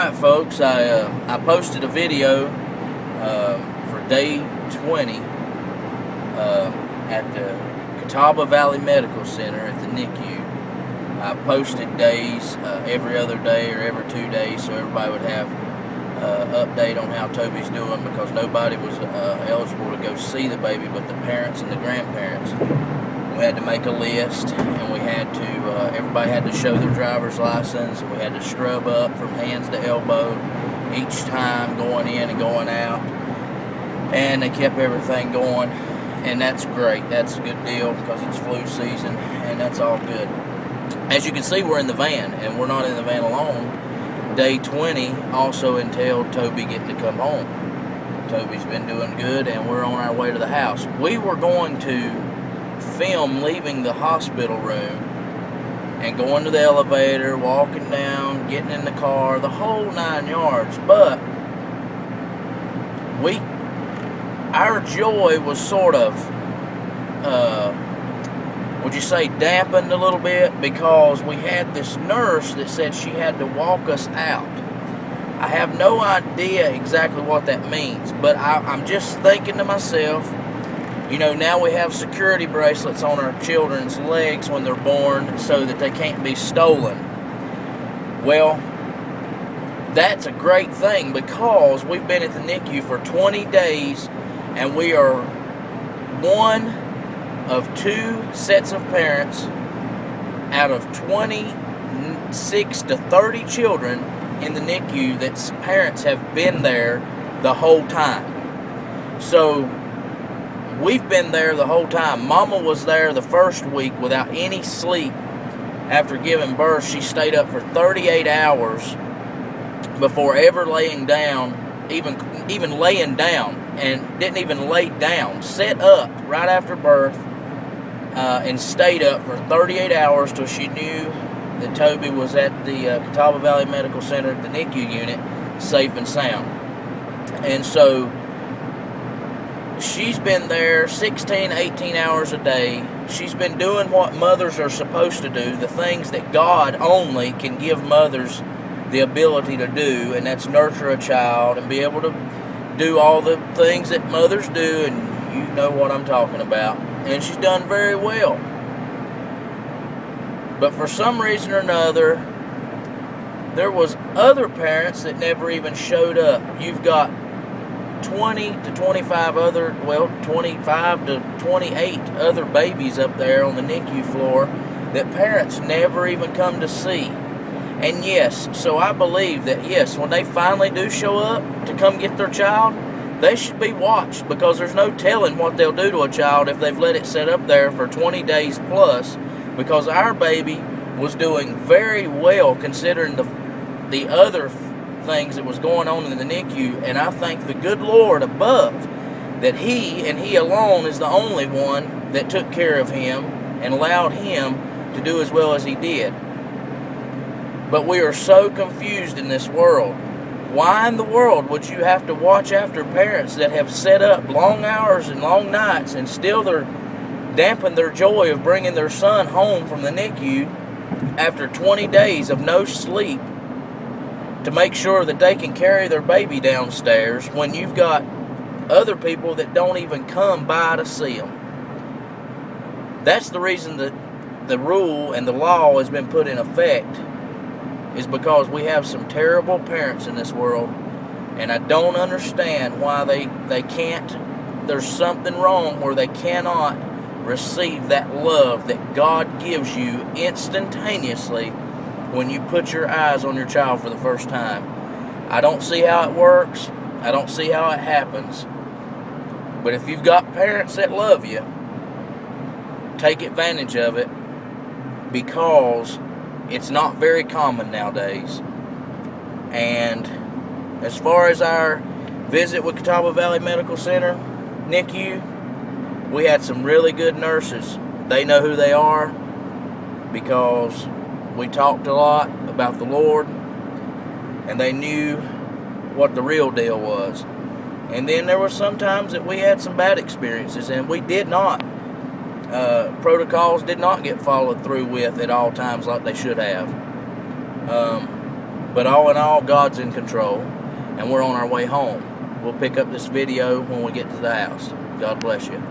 Alright folks, I posted a video for day 20 at the Catawba Valley Medical Center at the NICU. I posted days every other day or every 2 days so everybody would have update on how Toby's doing, because nobody was eligible to go see the baby but the parents and the grandparents. We had to make a list, and we had to, everybody had to show their driver's license, and we had to scrub up from hands to elbow each time going in and going out, and they kept everything going, and that's great. That's a good deal because it's flu season, and that's all good. As you can see, we're in the van, and we're not in the van alone. Day 20 also entailed Toby getting to come home. Toby's been doing good, and we're on our way to the house. We were going to film leaving the hospital room and going to the elevator, walking down, getting in the car, the whole 9 yards, but our joy was sort of, would you say, dampened a little bit, because we had this nurse that said she had to walk us out. I have no idea exactly what that means, but I'm just thinking to myself, you know, now we have security bracelets on our children's legs when they're born so that they can't be stolen. Well, that's a great thing, because we've been at the NICU for 20 days and we are one of 2 sets of parents out of 26 to 30 children in the NICU that's parents have been there the whole time. So we've been there the whole time. Mama was there the first week without any sleep. After giving birth, she stayed up for 38 hours before ever laying down, even laying down, and didn't even lay down. Sat up right after birth and stayed up for 38 hours till she knew that Toby was at the Catawba Valley Medical Center at the NICU unit, safe and sound. And so she's been there 16, 18 hours a day. She's been doing what mothers are supposed to do, the things that God only can give mothers the ability to do, and that's nurture a child and be able to do all the things that mothers do, and you know what I'm talking about. And she's done very well. But for some reason or another, there was other parents that never even showed up. You've got 20 to 25 other, well, 25 to 28 other babies up there on the NICU floor that parents never even come to see. And yes, so I believe that, yes, when they finally do show up to come get their child, they should be watched, because there's no telling what they'll do to a child if they've let it sit up there for 20 days plus, because our baby was doing very well considering the other things that was going on in the NICU, and I thank the good Lord above that He and He alone is the only one that took care of him and allowed him to do as well as he did. But we are so confused in this world. Why in the world would you have to watch after parents that have set up long hours and long nights and still they're dampen their joy of bringing their son home from the NICU after 20 days of no sleep to make sure that they can carry their baby downstairs, when you've got other people that don't even come by to see them? That's the reason that the rule and the law has been put in effect, is because we have some terrible parents in this world, and I don't understand why they can't, there's something wrong where they cannot receive that love that God gives you instantaneously when you put your eyes on your child for the first time. I don't see how it works. I don't see how it happens. But if you've got parents that love you, take advantage of it, because it's not very common nowadays. And as far as our visit with Catawba Valley Medical Center, NICU, we had some really good nurses. They know who they are, because we talked a lot about the Lord, and they knew what the real deal was. And then there were some times that we had some bad experiences, and we did not, protocols did not get followed through with at all times like they should have. But all in all, God's in control, and we're on our way home. We'll pick up this video when we get to the house. God bless you.